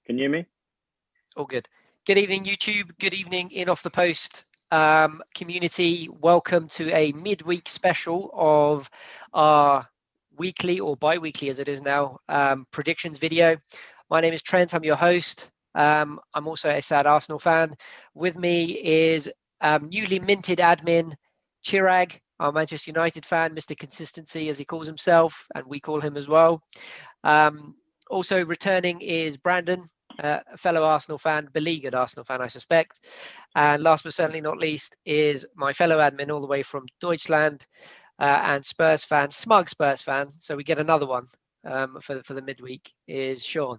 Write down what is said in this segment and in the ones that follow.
Can you hear me? All good. Good evening, YouTube. Good evening, In Off the Post community. Welcome to a midweek special of our weekly or bi-weekly, as it is now, predictions video. My name is Trent. I'm your host. I'm also a sad Arsenal fan. With me is newly minted admin Chirag, our Manchester United fan, Mr. Consistency, as he calls himself, and we call him as well. Also returning is Brandon, a fellow Arsenal fan, beleaguered Arsenal fan, I suspect. And last but certainly not least is my fellow admin all the way from Deutschland and Spurs fan, smug Spurs fan. So we get another one for the midweek, is Sean.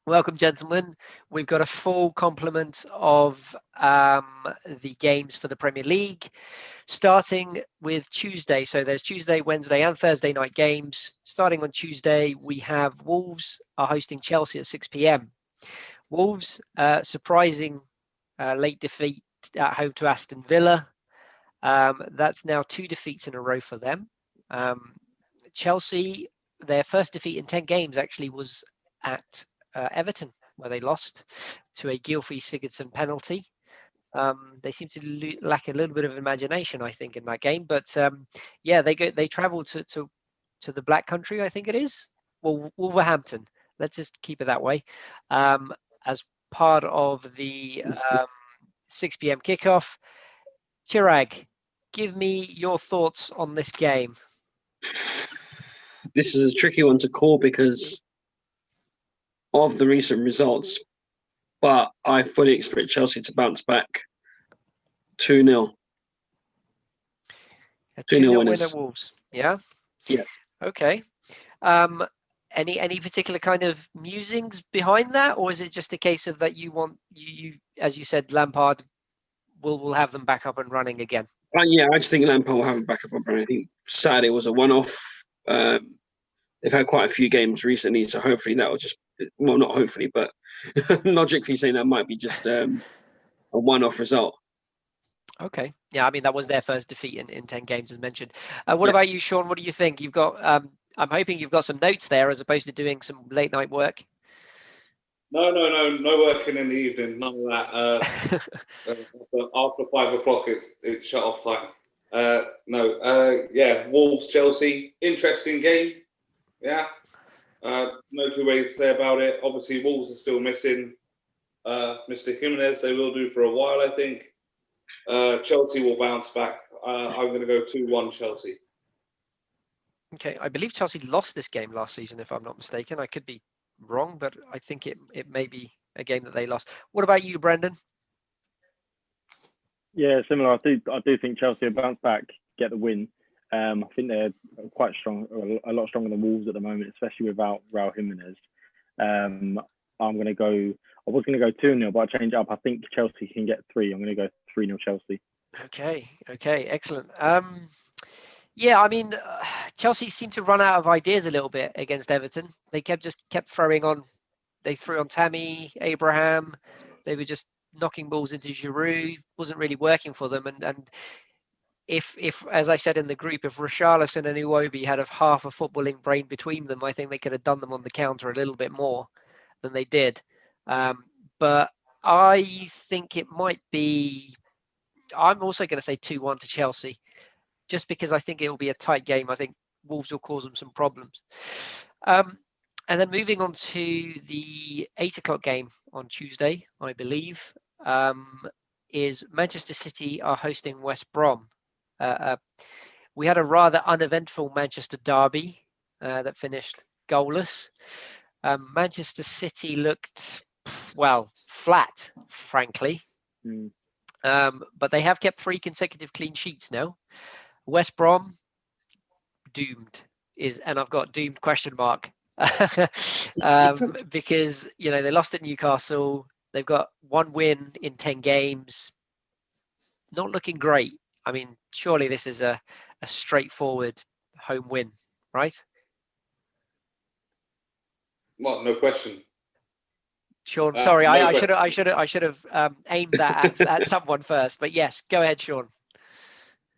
Welcome, gentlemen. We've got a full complement of the games for the Premier League, starting with Tuesday. So there's Tuesday, Wednesday, and Thursday night games. Starting on Tuesday, we have Wolves are hosting Chelsea at 6 p.m. Wolves, surprising late defeat at home to Aston Villa. That's now 2 defeats in a row for them. Chelsea, their first defeat in 10 games actually was at Everton, where they lost to a Gylfi Sigurdsson penalty. They seem to lack a little bit of imagination, I think, in that game. But yeah, they travel to the Black Country, I think it is. Well, Wolverhampton. Let's just keep it that way. As part of the 6 p.m. kickoff. Chirag, give me your thoughts on this game. This is a tricky one to call because of the recent results, but I fully expect Chelsea to bounce back 2-0. A 2-0 win at Wolves. Yeah? Yeah. Okay. Any particular kind of musings behind that, or is it just a case of that you want, you as you said, Lampard will have them back up and running again? Yeah, I just think Lampard will have them back up and running. I think Saturday was a one-off. They've had quite a few games recently, so hopefully that will just, well, not hopefully, but logically saying that might be just a one-off result. Okay. Yeah, I mean, that was their first defeat in 10 games, as mentioned. What about you, Sean? What do you think? You've got, I'm hoping you've got some notes there as opposed to doing some late night work. No working in the evening, none of that. After 5 o'clock, it's shut off time. Yeah, Wolves, Chelsea, interesting game. Yeah, no two ways to say about it. Obviously, Wolves are still missing Mr. Jimenez. They will do for a while, I think. Chelsea will bounce back. I'm going to go 2-1 Chelsea. Okay, I believe Chelsea lost this game last season, if I'm not mistaken. I could be wrong, but I think it may be a game that they lost. What about you, Brendan? Yeah, similar. I do think Chelsea will bounce back, get the win. I think they're quite strong, a lot stronger than Wolves at the moment, especially without Raul Jimenez. I was going to go 2-0, but I changed it up. I think Chelsea can get 3. I'm going to go 3-0 Chelsea. Okay, excellent. Yeah, I mean, Chelsea seemed to run out of ideas a little bit against Everton. They kept throwing on. They threw on Tammy, Abraham. They were just knocking balls into Giroud. Wasn't really working for them. And if as I said in the group, if Richarlison and Iwobi had half a footballing brain between them, I think they could have done them on the counter a little bit more than they did. But I think it might be. I'm also going to say 2-1 to Chelsea, just because I think it will be a tight game. I think Wolves will cause them some problems. And then moving on to the 8 o'clock game on Tuesday, I believe, is Manchester City are hosting West Brom. We had a rather uneventful Manchester derby that finished goalless. Manchester City looked, well, flat, frankly. But they have kept 3 consecutive clean sheets now. West Brom, doomed, and I've got doomed question mark. Because, they lost at Newcastle. They've got 1 win in 10 games. Not looking great. I mean, surely this is a straightforward home win, right? Well, no question. Sean, sorry, I should have aimed that at someone first. But yes, go ahead, Sean.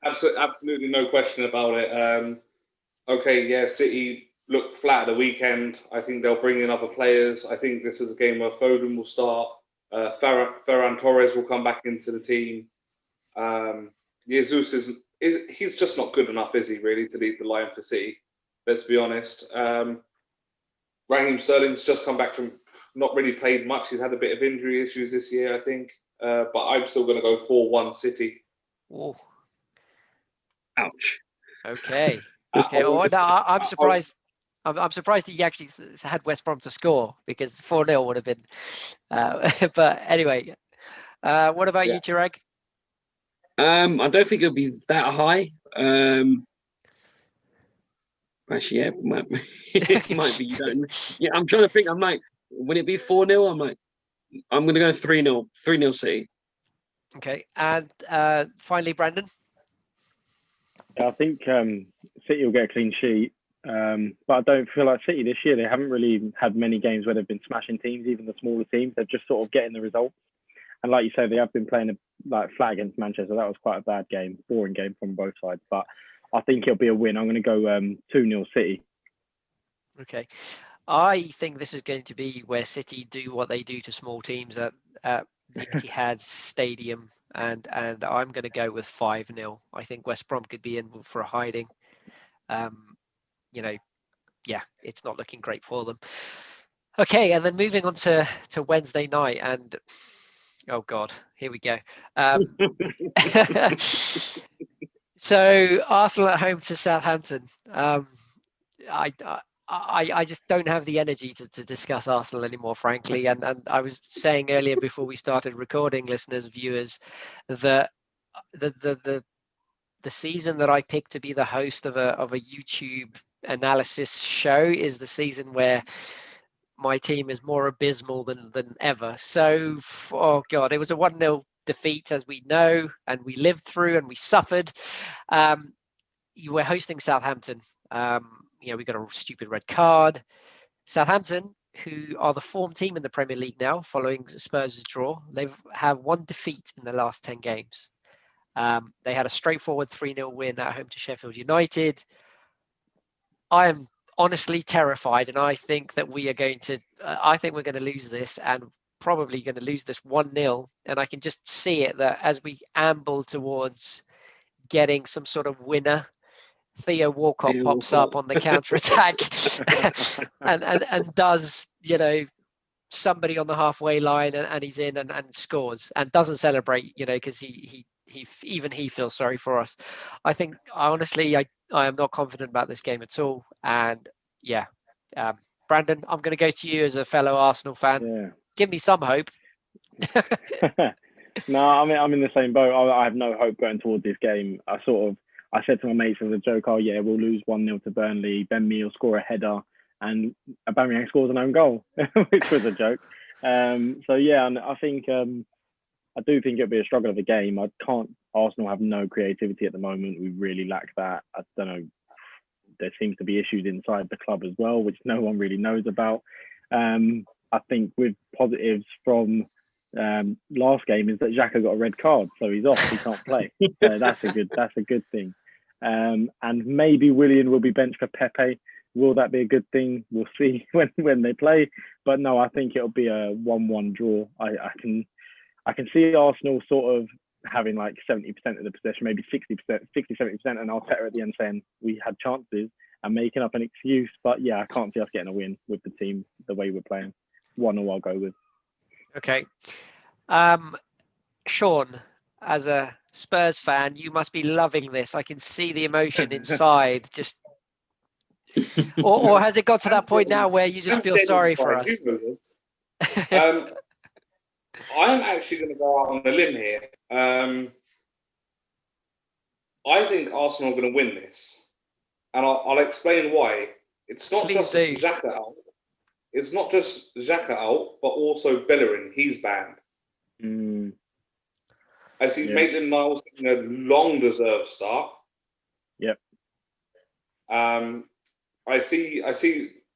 Absolutely no question about it. Okay, yeah, City looked flat at the weekend. I think they'll bring in other players. I think this is a game where Foden will start. Ferran Torres will come back into the team. Jesus he's just not good enough, is he, really, to lead the line for City? Let's be honest. Raheem Sterling's just come back from not really played much. He's had a bit of injury issues this year, I think. But I'm still going to go 4-1 City. Oh, Ouch. okay. Okay. Well, no, I'm surprised. I'm surprised he actually had West Brom to score, because 4-0 would have been. But anyway, what about you, Chirag? I don't think it'll be that high. Actually, yeah, it might be. Yeah, I'm trying to think. I'm like, would it be 4-0? I'm like, I'm going to go 3-0. 3-0 City. Okay. And finally, Brandon? I think City will get a clean sheet. But I don't feel like City this year, they haven't really had many games where they've been smashing teams, even the smaller teams. They're just sort of getting the results. And like you said, they have been playing flat against Manchester. That was quite a bad game, boring game from both sides. But I think it'll be a win. I'm going to go 2-0 City. Okay. I think this is going to be where City do what they do to small teams at the Etihad Stadium. And I'm going to go with 5-0. I think West Brom could be in for a hiding. It's not looking great for them. Okay, and then moving on to Wednesday night, and oh God, here we go. So Arsenal at home to Southampton. I just don't have the energy to discuss Arsenal anymore, frankly. And I was saying earlier before we started recording, listeners, viewers, that the season that I picked to be the host of a YouTube analysis show is the season where my team is more abysmal than ever. So, oh God, it was a 1-0 defeat, as we know, and we lived through and we suffered. You were hosting Southampton. We got a stupid red card. Southampton, who are the form team in the Premier League now, following Spurs' draw, they have one defeat in the last 10 games. They had a straightforward 3-0 win at home to Sheffield United. I am honestly terrified, and I think that we are going to. I think we're going to lose this, and probably going to lose this 1-0. And I can just see it that as we amble towards getting some sort of winner, Theo Walcott pops up on the counter attack and does somebody on the halfway line, and he's in and scores and doesn't celebrate, because he feels sorry for us. I think honestly, I am not confident about this game at all. And Brandon, I'm going to go to you as a fellow Arsenal fan. Yeah. Give me some hope. No, I'm in the same boat. I have no hope going towards this game. I said to my mates as a joke, we'll lose 1-0 to Burnley. Ben Mee will score a header, and Aubameyang scores an own goal, which was a joke. And I think I do think it'll be a struggle of a game. Arsenal have no creativity at the moment. We really lack that. I don't know. There seems to be issues inside the club as well, which no one really knows about. I think with positives from last game is that Xhaka got a red card, so he's off. He can't play. So that's a good thing. And maybe Willian will be benched for Pepe. Will that be a good thing? We'll see when they play. But no, I think it'll be a 1-1 draw. I can see Arsenal sort of having like 70% of the possession, maybe 60%, 60-70%, and Arteta at the end saying we had chances and making up an excuse. But yeah, I can't see us getting a win with the team the way we're playing. 1-0 I'll go with. Okay. Sean, as a Spurs fan, you must be loving this. I can see the emotion inside. Just or has it got to that point now where you just feel sorry for us? I'm actually going to go out on a limb here. I think Arsenal are going to win this, and I'll explain why. It's not just Xhaka out. It's not just Xhaka out, but also Bellerin. He's banned. I see Maitland-Niles getting a long-deserved start. Yep. I see.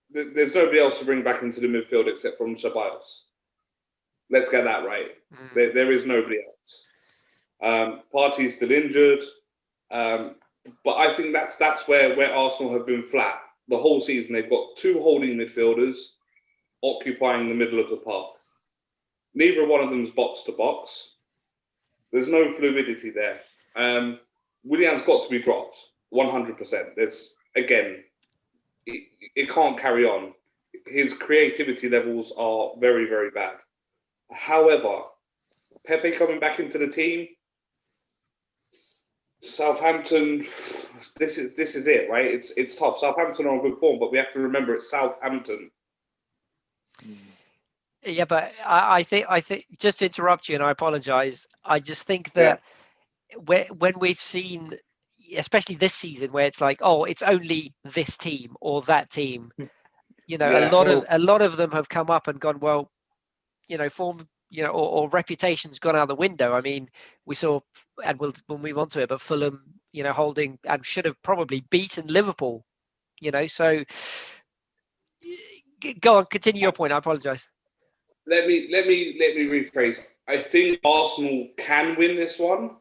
There's nobody else to bring back into the midfield except from Ceballos. Let's get that right. There is nobody else. Partey's still injured, but I think that's where Arsenal have been flat. the whole season, they've got 2 holding midfielders occupying the middle of the park. Neither one of them is box to box. There's no fluidity there. Willian's got to be dropped 100%. There's, again, it can't carry on. His creativity levels are very, very bad. However, Pepe coming back into the team, Southampton, this is it, right? It's tough. Southampton are on good form, but we have to remember it's Southampton. Yeah, but I think just to interrupt you, and I apologise. I just think that when we've seen, especially this season, where it's like, oh, it's only this team or that team, a lot of them have come up and gone, well, form, or reputation's gone out the window. I mean, we saw, and we'll move on to it, but Fulham, holding and should have probably beaten Liverpool, so go on, continue your point. I apologise. Let me rephrase. I think Arsenal can win this one.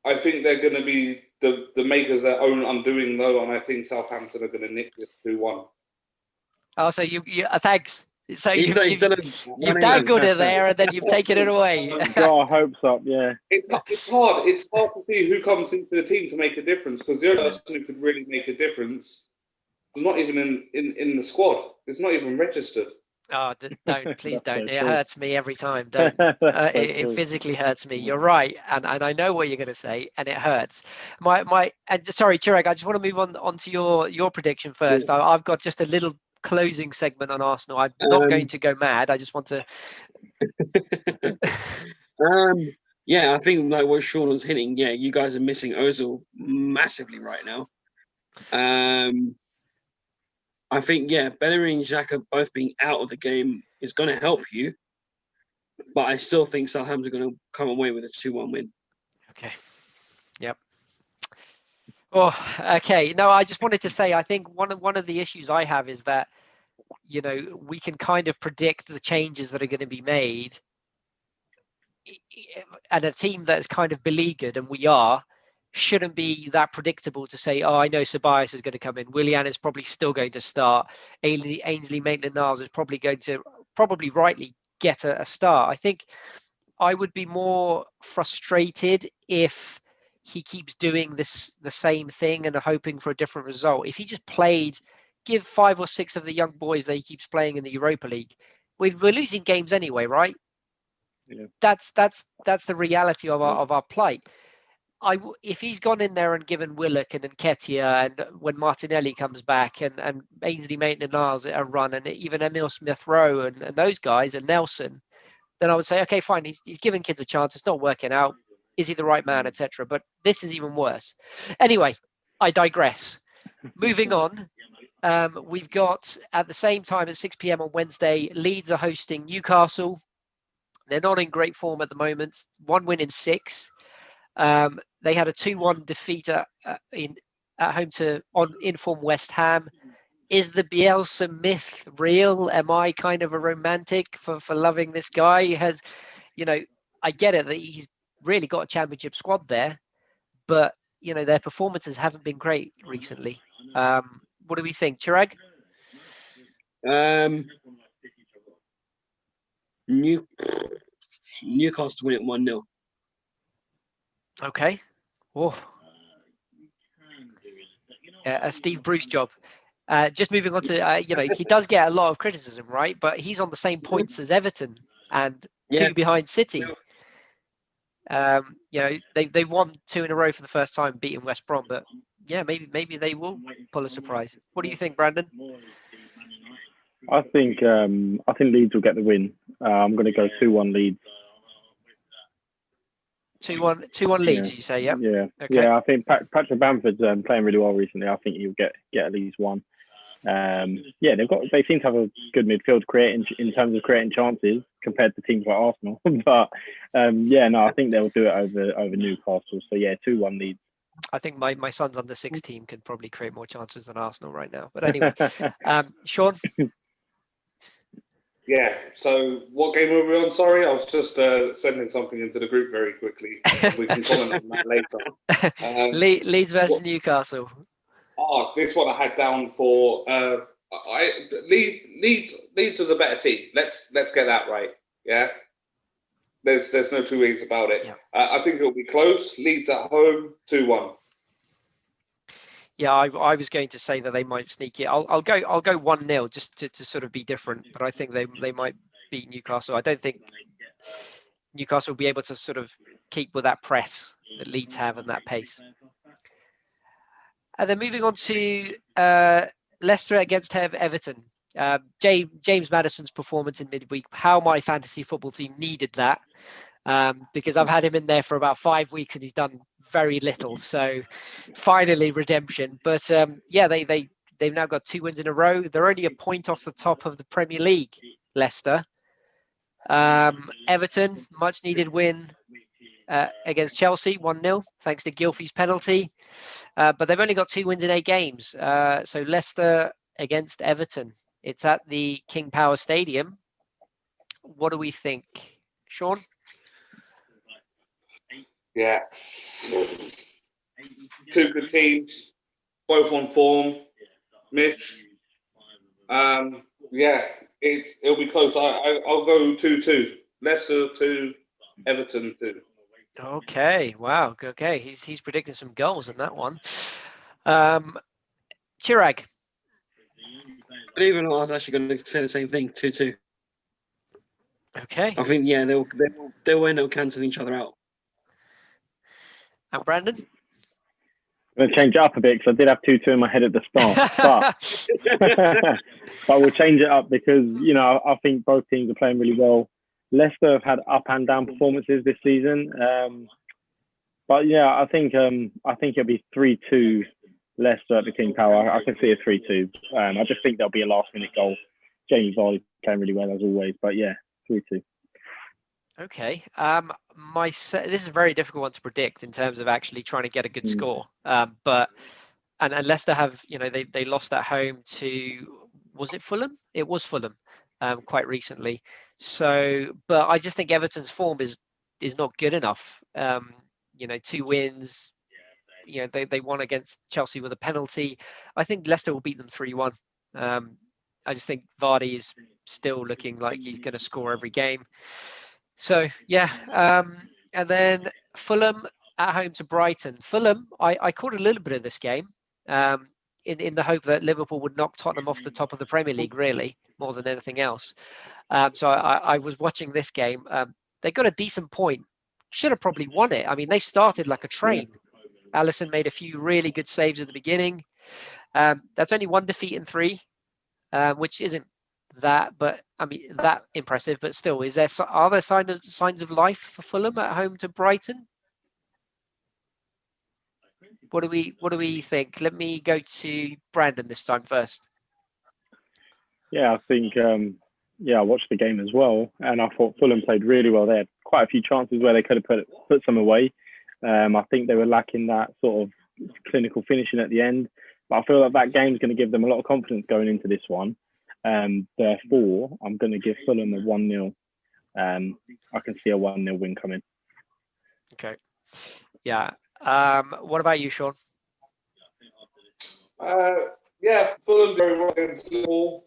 I think they're going to be the makers their own undoing, though, and I think Southampton are going to nick this 2-1. Oh, so you thanks. So you've dangled it there, and then you've taken it away. Got our hopes up, yeah. It's hard. It's hard to see who comes into the team to make a difference, because the only person who could really make a difference is not even in the squad. It's not even registered. Oh, please don't. It hurts me every time. Don't. It physically hurts me. You're right, and I know what you're going to say, and it hurts. Sorry, Chirag, I just want to move on to your prediction first. I've got just a little closing segment on Arsenal. I'm not going to go mad. I just want to. Yeah, I think like what Sean was hitting. Yeah, you guys are missing Ozil massively right now. I think, Bellerin and Xhaka both being out of the game is going to help you. But I still think Southampton are going to come away with a 2-1 win. Okay. Yep. Oh, okay. No, I just wanted to say, I think one of the issues I have is that, we can kind of predict the changes that are going to be made. And a team that is kind of beleaguered, and we are, shouldn't be that predictable to say, oh, I know Ceballos is going to come in. Willian is probably still going to start. Ainsley Maitland-Niles is probably going to rightly get a start. I think I would be more frustrated if he keeps doing the same thing and hoping for a different result. If he just give 5 or 6 of the young boys that he keeps playing in the Europa League, we're losing games anyway, right? Yeah. That's the reality of our plight. If he's gone in there and given Willock and Nketiah, and when Martinelli comes back, and Ainsley Maitland-Niles a run, and even Emil Smith-Rowe and those guys, and Nelson, then I would say, okay, fine, he's giving kids a chance. It's not working out. Is he the right man, etc.? But this is even worse. Anyway, I digress. Moving on, we've got at the same time at 6 p.m. on Wednesday, Leeds are hosting Newcastle. They're not in great form at the moment. 1 win in 6. They had a 2-1 defeat at home to in-form West Ham. Is the Bielsa myth real? Am I kind of a romantic for loving this guy? I get it that he's really got a championship squad there, but their performances haven't been great recently. What do we think, Chirag? Newcastle win it 1-0. Okay. Oh. A Steve Bruce job. Just moving on to, he does get a lot of criticism, right? But he's on the same points as Everton and 2 behind City. They won 2 in a row for the first time, beating West Brom. But maybe they will pull a surprise. What do you think, Brandon? I think Leeds will get the win. I'm going to go 2-1 Leeds. 2-1 Leeds, you say, yeah? Yeah. Okay. Yeah, I think Patrick Bamford's playing really well recently. I think he'll get at least 1. They seem to have a good midfield in terms of creating chances compared to teams like Arsenal. But I think they'll do it over Newcastle. So 2-1 Leeds. I think my son's under 6 team can probably create more chances than Arsenal right now. But anyway, Sean? Yeah, so what game were we on? Sorry, I was just sending something into the group very quickly. We can comment on that later. Leeds versus Newcastle. this one I had down for Leeds are the better team. Let's get that right. Yeah. There's no two ways about it. Yeah. I think it'll be close. Leeds at home, 2-1. Yeah, I was going to say that they might sneak it. I'll go 1-0 just to sort of be different, but I think they might beat Newcastle. I don't think Newcastle will be able to sort of keep with that press that Leeds have and that pace. And then moving on to Leicester against Everton. James Maddison's performance in midweek, how my fantasy football team needed that, because I've had him in there for about 5 weeks and he's done very little. So finally redemption. But yeah, they've now got 2 wins in a row. They're only a point off the top of the Premier League, Leicester. Everton, much needed win against Chelsea, 1-0, thanks to Gylfi's penalty. But they've only got 2 wins in 8 games. So Leicester against Everton. It's at the King Power Stadium. What do we think, Sean? Yeah. 2 good teams, both on form. Mish. Yeah, it'll be close. I'll go 2-2. Leicester 2, Everton 2. Okay, wow. Okay, he's predicting some goals in that one. Chirag. Believe it or not, I was actually going to say the same thing, 2-2. Okay. I think, yeah, they'll end up cancelling each other out. And Brandon? I'm going to change it up a bit because I did have 2-2 in my head at the start. But we'll change it up because, you know, I think both teams are playing really well. Leicester have had up and down performances this season. But yeah, I think it'll be 3-2 Leicester at the King Power. I can see a 3-2. I just think there'll be a last-minute goal. Jamie Vardy playing really well as always. But yeah, 3-2. Okay. This is a very difficult one to predict in terms of actually trying to get a good score. But Leicester have, you know, they lost at home to, was it Fulham? It was Fulham, quite recently. So, but I just think Everton's form is not good enough. You know, 2 wins. You know, they won against Chelsea with a penalty. I think Leicester will beat them 3-1. I just think Vardy is still looking like he's going to score every game. So yeah, and then Fulham at home to Brighton. Fulham, I caught a little bit of this game in the hope that Liverpool would knock Tottenham off the top of the Premier League, really, more than anything else. So I was watching this game. They got a decent point. Should have probably won it. I mean, they started like a train. Alisson made a few really good saves at the beginning. That's only 1 defeat in 3, which isn't that impressive, but still, are there signs of life for Fulham at home to Brighton? What do we think? Let me go to Brandon this time first. Yeah, I think I watched the game as well, and I thought Fulham played really well. They had quite a few chances where they could have put some away. I think they were lacking that sort of clinical finishing at the end, but I feel like that game's going to give them a lot of confidence going into this one. Therefore, I'm going to give Fulham a 1-0. I can see a 1-0 win coming. Okay. Yeah. What about you, Sean? Yeah, Fulham very well against Liverpool.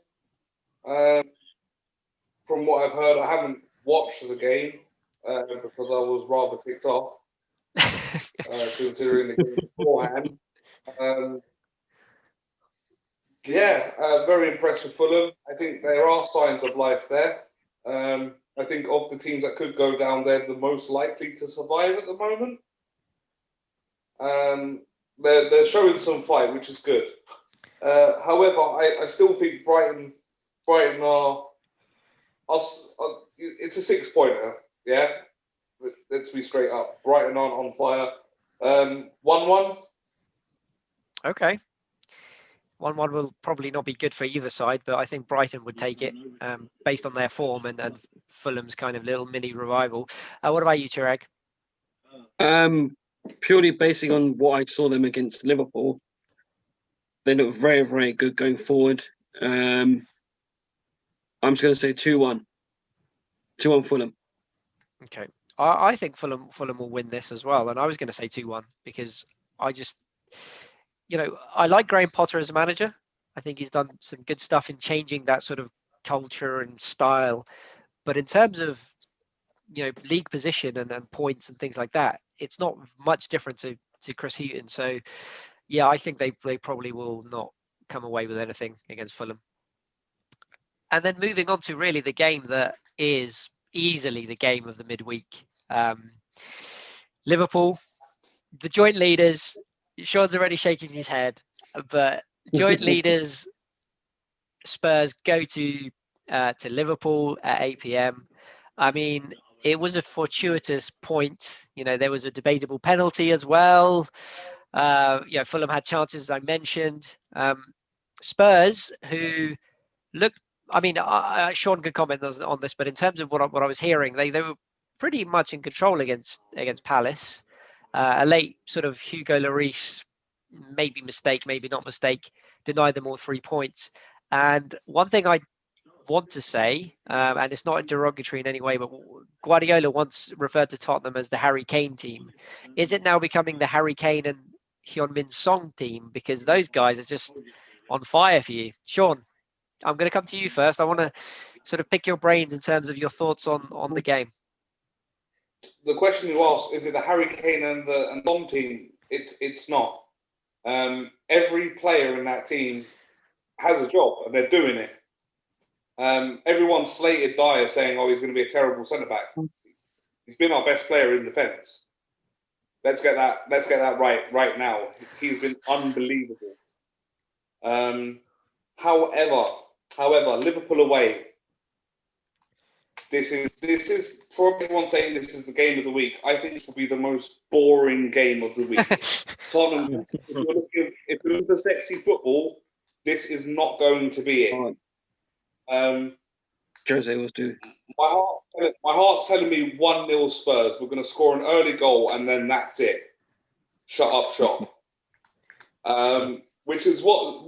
From what I've heard, I haven't watched the game because I was rather ticked off considering the game beforehand. Very impressed with Fulham. I think there are signs of life there. I think of the teams that could go down, they're the most likely to survive at the moment. They're showing some fight, which is good. However, I still think Brighton are it's a 6-pointer. Yeah, let's be straight up. Brighton aren't on fire. 1-1. Okay. 1-1 will probably not be good for either side, but I think Brighton would take it based on their form and Fulham's kind of little mini revival. What about you, Chirag? Purely basing on what I saw them against Liverpool, they look very, very good going forward. I'm just going to say 2-1. 2-1 Fulham. Okay. I think Fulham will win this as well. And I was going to say 2-1 because I like Graham Potter as a manager. I think he's done some good stuff in changing that sort of culture and style. But in terms of, league position and points and things like that, it's not much different to Chris Hughton. So, yeah, I think they probably will not come away with anything against Fulham. And then moving on to really the game that is easily the game of the midweek. Liverpool, the joint leaders. Sean's already shaking his head, but joint leaders Spurs go to Liverpool at 8 p.m. I mean, it was a fortuitous point. There was a debatable penalty as well. Fulham had chances, as I mentioned. Spurs, who looked, Sean could comment on this, but in terms of what I was hearing, they were pretty much in control against Palace. A late sort of Hugo Lloris, maybe mistake, maybe not mistake, denied them all 3 points. And one thing I want to say, and it's not derogatory in any way, but Guardiola once referred to Tottenham as the Harry Kane team. Is it now becoming the Harry Kane and Heung-min Son team? Because those guys are just on fire for you. Sean, I'm going to come to you first. I want to sort of pick your brains in terms of your thoughts on the game. The question you asked, is it the Harry Kane and Son team? It's not. Every player in that team has a job and they're doing it. Everyone slated Dyer saying, he's going to be a terrible centre-back. He's been our best player in defence. Let's get that right now. He's been unbelievable. However, Liverpool away. This is probably everyone saying this is the game of the week. I think this will be the most boring game of the week. Tottenham, if you're looking for sexy football, this is not going to be it. Jose was due. My heart's telling me 1-0 Spurs. We're going to score an early goal and then that's it. Shut up shop. Which is what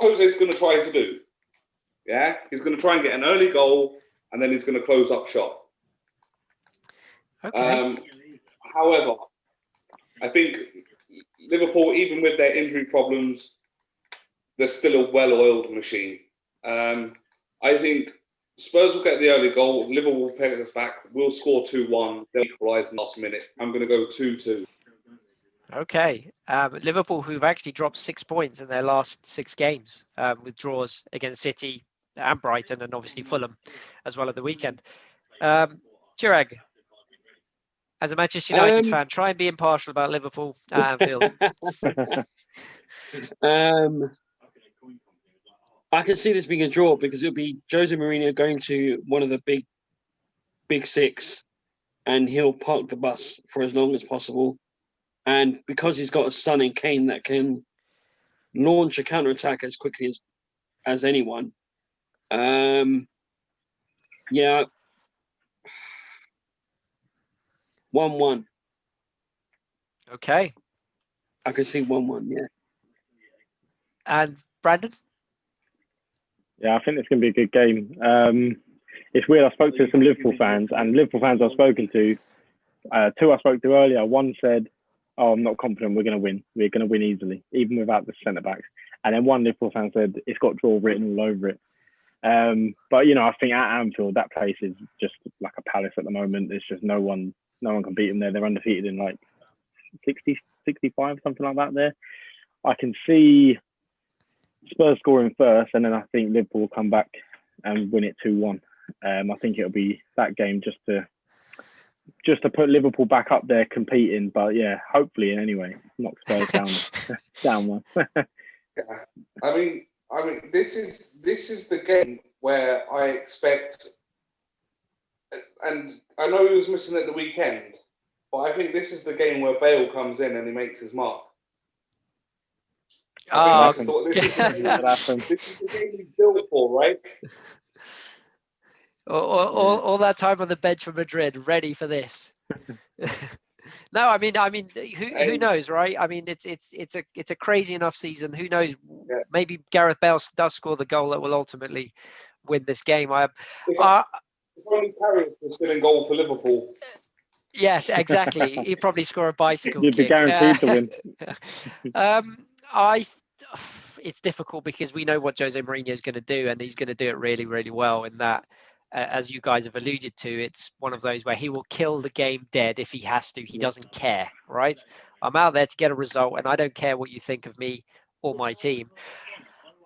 Jose's going to try to do. Yeah, he's going to try and get an early goal and then he's going to close up shop. Okay. However, I think Liverpool, even with their injury problems, they're still a well-oiled machine. I think Spurs will get the early goal. Liverpool will pay us back. We'll score 2-1. They'll equalise in the last minute. I'm going to go 2-2. Okay. Liverpool, who've actually dropped 6 points in their last 6 games, with draws against City and Brighton and obviously Fulham as well at the weekend. Chirag, as a Manchester United fan, try and be impartial about Liverpool at Anfield. I can see this being a draw because it'll be Jose Mourinho going to one of the big six and he'll park the bus for as long as possible. And because he's got a son in Kane that can launch a counter-attack as quickly as anyone, 1-1. Okay. I can see 1-1, yeah. And Brandon? Yeah, I think it's going to be a good game. It's weird. I spoke to some Liverpool fans, and Liverpool fans I've spoken to, 2 I spoke to earlier. One said, I'm not confident we're going to win. We're going to win easily, even without the centre-backs. And then one Liverpool fan said, it's got draw written all over it. But, I think at Anfield, that place is just like a palace at the moment. There's just no one can beat them there. They're undefeated in like 60, 65, something like that there. I can see Spurs scoring first, and then I think Liverpool will come back and win it 2-1. I think it'll be that game just to put Liverpool back up there competing. But yeah, hopefully in any way, knock Spurs down one. Yeah. I mean, this is the game where I expect, and I know he was missing at the weekend, but I think this is the game where Bale comes in and he makes his mark. This is the game he's built for, right? All that time on the bench for Madrid, ready for this. No, I mean, who knows, right? I mean, it's a crazy enough season. Who knows? Yeah. Maybe Gareth Bale does score the goal that will ultimately win this game. If only Carrier was still in goal for Liverpool. Yes, exactly. He'd probably score a bicycle You'd kick. be guaranteed to win. It's difficult because we know what Jose Mourinho is going to do, and he's going to do it really, really well. In that, as you guys have alluded to, it's one of those where he will kill the game dead if he has to. He doesn't care, right? I'm out there to get a result, and I don't care what you think of me or my team.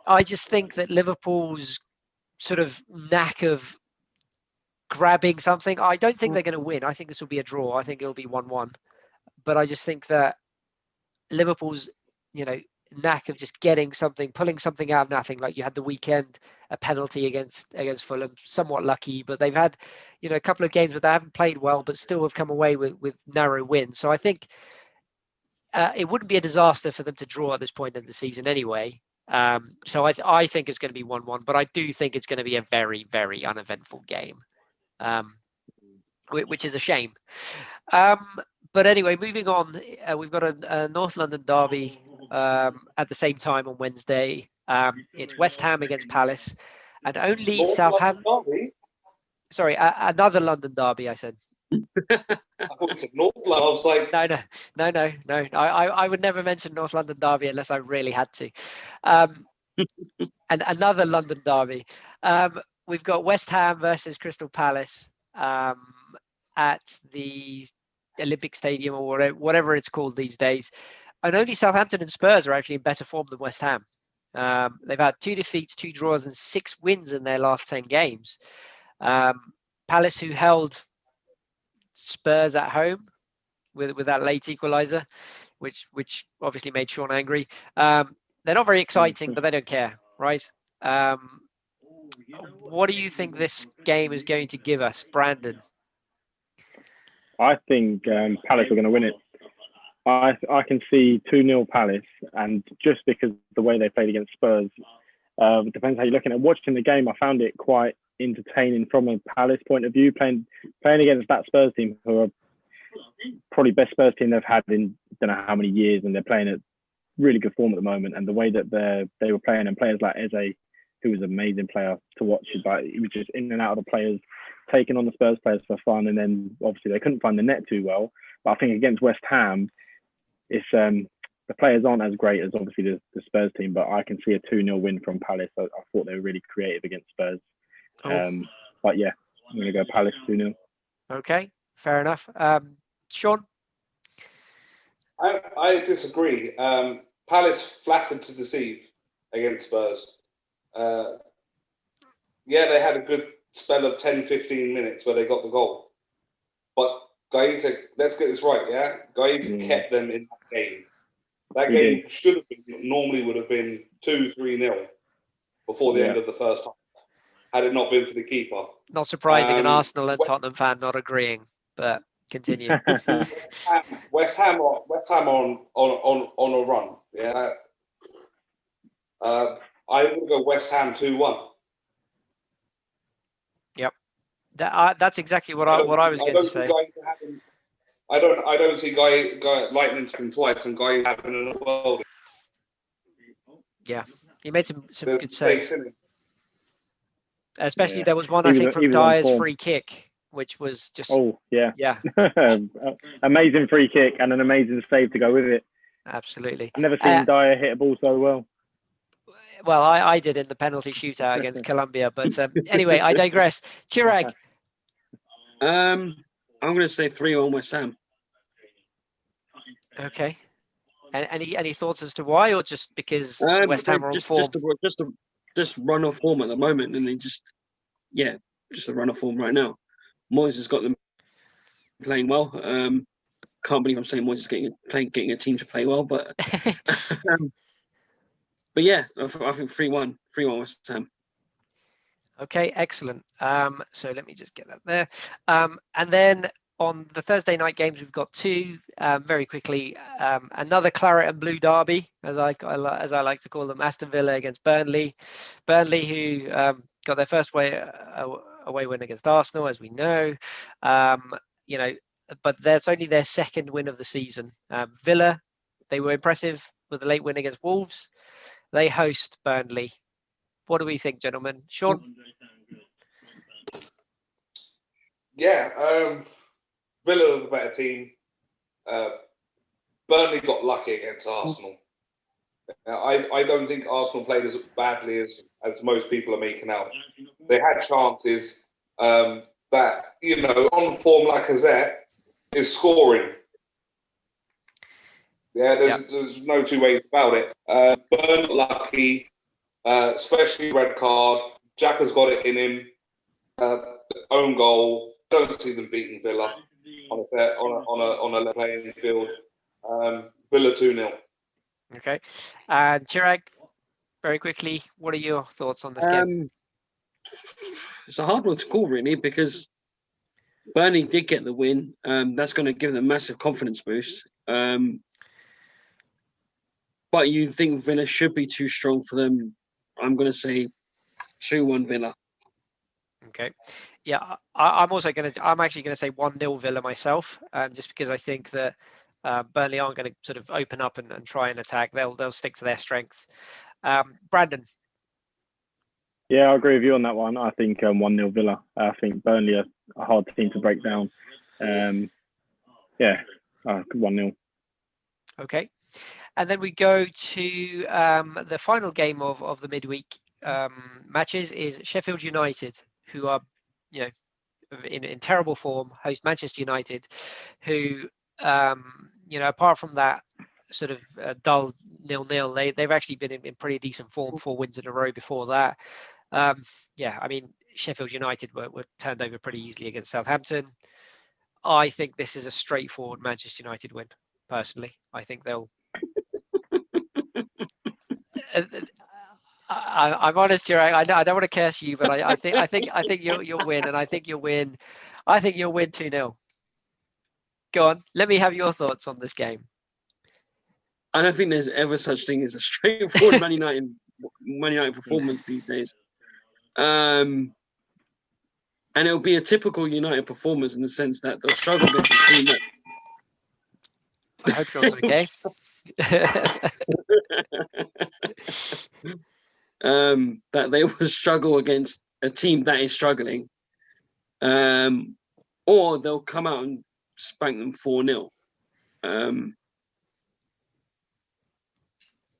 I just think that Liverpool's sort of knack of grabbing something, I don't think they're going to win. I think this will be a draw. I think it'll be 1-1. But I just think that Liverpool's, knack of just getting something, pulling something out of nothing, like you had the weekend, a penalty against Fulham, somewhat lucky, but they've had, a couple of games where they haven't played well, but still have come away with narrow wins. So I think it wouldn't be a disaster for them to draw at this point in the season anyway. So I think it's going to be 1-1, but I do think it's going to be a very, very uneventful game, which is a shame. But anyway, moving on, we've got a North London derby at the same time on Wednesday. It's West Ham against Palace, and only Southampton. Sorry, another London derby, I said. I thought it said North London. I was like, no. I would never mention North London derby unless I really had to. And another London derby. We've got West Ham versus Crystal Palace at the Olympic Stadium, or whatever it's called these days. And only Southampton and Spurs are actually in better form than West Ham. They've had 2 defeats, 2 draws, and 6 wins in their last 10 games. Palace, who held Spurs at home with that late equaliser, which obviously made Sean angry. They're not very exciting, but they don't care, right? What do you think this game is going to give us, Brandon? I think Palace are going to win it. I can see 2-0 Palace, and just because the way they played against Spurs, it depends how you're looking at watching the game. I found it quite entertaining from a Palace point of view, playing against that Spurs team, who are probably best Spurs team they've had in don't know how many years, and they're playing at really good form at the moment. And the way that they were playing, and players like Eze, who was an amazing player to watch, but he was just in and out of the players, taking on the Spurs players for fun, and then obviously they couldn't find the net too well. But I think against West Ham, it's the players aren't as great as obviously the Spurs team, but I can see a 2-0 win from Palace. I thought they were really creative against Spurs. But yeah, I'm going to go Palace 2-0. Okay, fair enough. Sean? I disagree. Palace flattered to deceive against Spurs. They had a good spell of 10-15 minutes where they got the goal. But Gaeta, let's get this right, yeah? Gaeta kept them in that game. That game should have been, normally would have been 2-3-0 before the end of the first half, had it not been for the keeper. Not surprising, an Arsenal and Tottenham fan not agreeing, but continue. West Ham on a run, yeah. I would go West Ham 2-1. Yep, that's exactly what I was going to say. I don't see Guy lightning him twice and Guy having an world. Yeah, he made some good saves. Especially there was one I think from Dyer's free kick, which was just amazing free kick and an amazing save to go with it. Absolutely. I've never seen Dyer hit a ball so well. Well, I did in the penalty shootout against Colombia, but anyway, I digress. Chirag. I'm going to say 3-1 West Ham. Okay. And any thoughts as to why, or just because West Ham are on form? Just run off form at the moment, and they just a run off form right now. Moyes has got them playing well. Can't believe I'm saying Moyes is getting a team to play well, but but yeah, I think 3-1 West Ham. Okay, excellent. So let me just get that there. And then on the Thursday night games, we've got 2 very quickly. Another claret and blue derby, as I like to call them, Aston Villa against Burnley. Burnley, who got their first away win against Arsenal, as we know. But that's only their second win of the season. Villa, they were impressive with the late win against Wolves. They host Burnley. What do we think, gentlemen? Sean? Yeah, Villa are the better team. Burnley got lucky against Arsenal. I don't think Arsenal played as badly as most people are making out. They had chances that, on form Lacazette is scoring. Yeah, there's no two ways about it. Burn lucky, especially red card. Jack has got it in him. Own goal. Don't see them beating Villa on a playing field. Villa 2-0. Okay. And Chirag, very quickly, what are your thoughts on this game? It's a hard one to call, really, because Burnley did get the win. That's going to give them a massive confidence boost. But you think Villa should be too strong for them. I'm going to say 2-1 Villa. Okay. Yeah, I'm actually going to say 1-0 Villa myself, just because I think that Burnley aren't going to sort of open up and try and attack. They'll stick to their strengths. Brandon. Yeah, I agree with you on that one. I think 1-0 Villa. I think Burnley are a hard team to break down. 1-0. Okay. And then we go to the final game of the midweek matches is Sheffield United, who are, in terrible form, host Manchester United, who, apart from that sort of dull 0-0, they've actually been in pretty decent form, 4 wins in a row before that. Sheffield United were turned over pretty easily against Southampton. I think this is a straightforward Manchester United win. Personally, I think they'll. I'm honest here. I don't want to curse you, but I think you'll win, and I think you'll win. I think you'll win 2-0. Go on. Let me have your thoughts on this game. I don't think there's ever such thing as a straightforward Man United performance these days. And it'll be a typical United performance in the sense that they'll struggle against the team that. I hope John's okay. That they will struggle against a team that is struggling, or they'll come out and spank them 4-0. I'm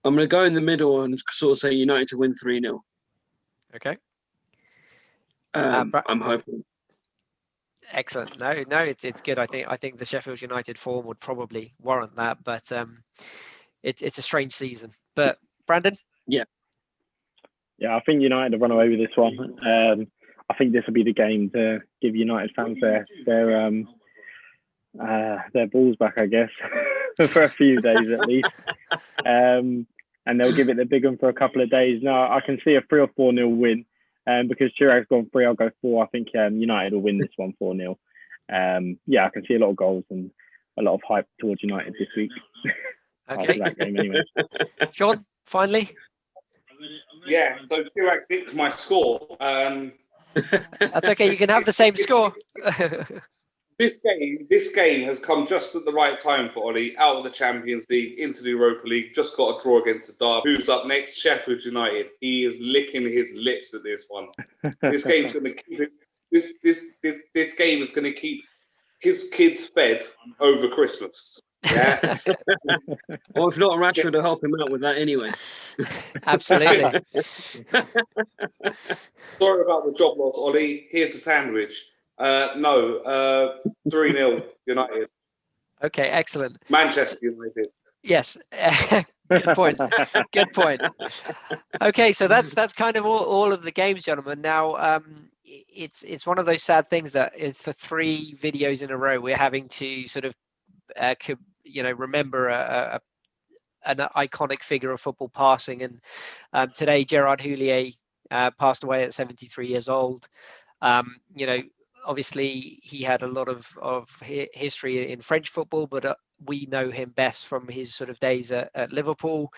going to go in the middle and sort of say United to win 3-0. Okay. I'm hoping. Excellent. No, it's good. I think the Sheffield United form would probably warrant that, but it's a strange season. But Brandon? Yeah, I think United have run away with this one. I think this will be the game to give United fans their balls back, I guess, for a few days at least. And they'll give it the big one for a couple of days. No, I can see a 3 or 4-0 win. Because Chirag's gone 3, I'll go 4. I think United will win this one 4-0. I can see a lot of goals and a lot of hype towards United this week. Okay. After that game anyway. Sean, finally. Yeah, so Chirag picked my score. That's okay. You can have the same score. This game has come just at the right time for Ollie, out of the Champions League into the Europa League. Just got a draw against the Derby. Who's up next? Sheffield United. He is licking his lips at this one. This game's going to keep it. This game is going to keep his kids fed over Christmas. Yeah. Well, if not, Rashford will help him out with that anyway. Absolutely. Sorry about the job loss, Ollie. Here's the sandwich. 3-0 United. Okay, excellent. Manchester United. Yes. Good point. Good point. Okay, so that's kind of all of the games, gentlemen. Now, it's one of those sad things that for 3 videos in a row, we're having to sort of, remember an iconic figure of football passing. And today, Gerard Houllier passed away at 73 years old. Obviously, he had a lot of history in French football, but we know him best from his sort of days at Liverpool.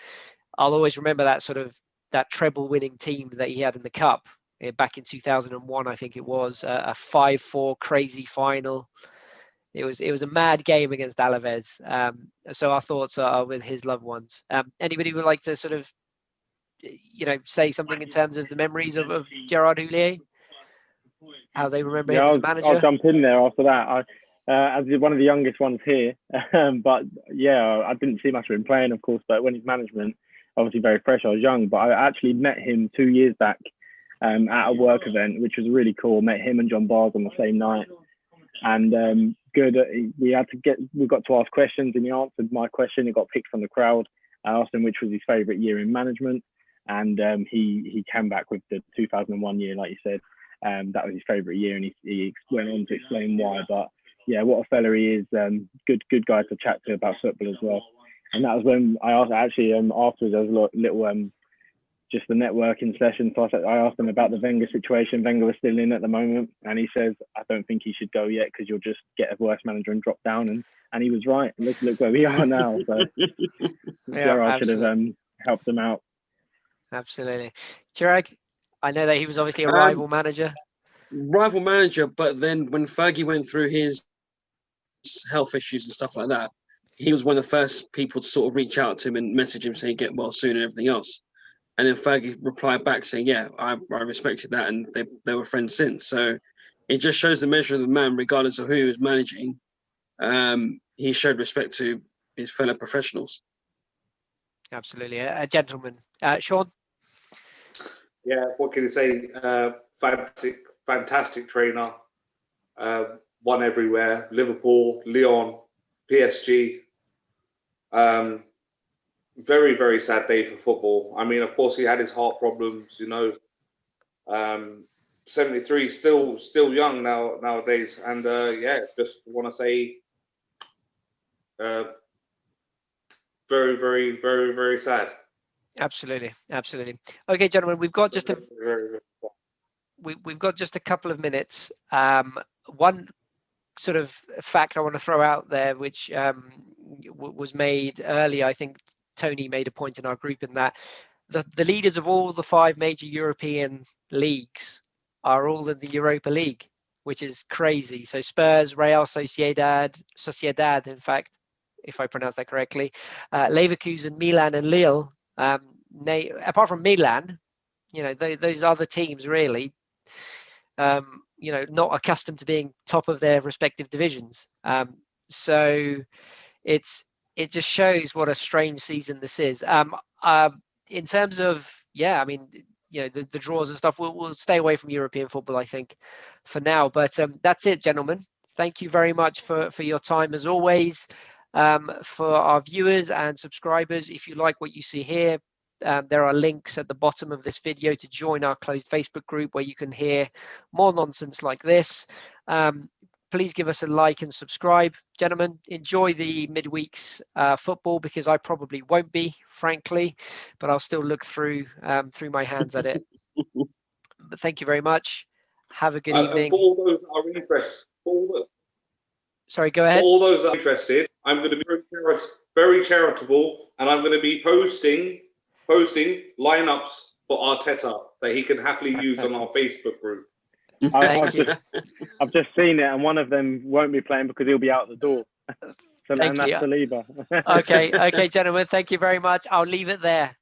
I'll always remember that treble-winning team that he had in the Cup back in 2001, I think it was, a 5-4 crazy final. It was a mad game against Alaves. So our thoughts are with his loved ones. Anybody would like to sort of, say something in terms of the memories of Gerard Houllier? How they remember him as a manager? I'll jump in there after that. As one of the youngest ones here, but yeah, I didn't see much of him playing, of course, but when his management, obviously very fresh. I was young, but I actually met him 2 years back at a work event, which was really cool. Met him and John Bars on the same night, and good. We got to ask questions, and he answered my question. It got picked from the crowd. I asked him which was his favourite year in management, and he came back with the 2001 year, like you said. That was his favourite year, and he went on to explain why. But yeah, what a fella he is. Good guy to chat to about football as well. And that was when I asked, actually, afterwards, there was a little, just the networking session. So I asked him about the Wenger situation. Wenger was still in at the moment. And he says, I don't think he should go yet because you'll just get a worse manager and drop down. And he was right. Look where we are now. So I should have helped him out. Absolutely. Chirag, I know that he was obviously a rival manager. Rival manager, but then when Fergie went through his health issues and stuff like that, he was one of the first people to sort of reach out to him and message him saying get well soon and everything else. And then Fergie replied back saying, yeah, I respected that, and they were friends since. So it just shows the measure of the man, regardless of who he was managing. He showed respect to his fellow professionals. Absolutely. A gentleman. Sean? Yeah, what can you say? Fantastic trainer. Won everywhere. Liverpool, Lyon, PSG. Very, very sad day for football. I mean, of course, he had his heart problems, 73, still young nowadays. And just want to say very, very, very, very sad. Absolutely. Okay, gentlemen, we've got just a couple of minutes. One sort of fact I want to throw out there, which was made earlier. I think Tony made a point in our group in that the leaders of all the 5 major European leagues are all in the Europa League, which is crazy. So Spurs, Real Sociedad, in fact, if I pronounce that correctly, Leverkusen, Milan, and Lille. Apart from Milan, those other teams really, not accustomed to being top of their respective divisions. So it just shows what a strange season this is. In terms of, the draws and stuff, we'll stay away from European football, I think, for now. But that's it, gentlemen. Thank you very much for your time, as always. For our viewers and subscribers, if you like what you see here, there are links at the bottom of this video to join our closed Facebook group where you can hear more nonsense like this. Please give us a like and subscribe. Gentlemen, enjoy the midweek's football, because I probably won't be, frankly, but I'll still look through my hands at it. But thank you very much. Have a good evening. For all those that are interested, Sorry, go ahead. For all those that are interested, I'm going to be very charitable, and I'm going to be posting lineups for Arteta that he can happily use on our Facebook group. I've just seen it, and one of them won't be playing because he'll be out the door. So Thank you. That's the lever. Okay, gentlemen, thank you very much. I'll leave it there.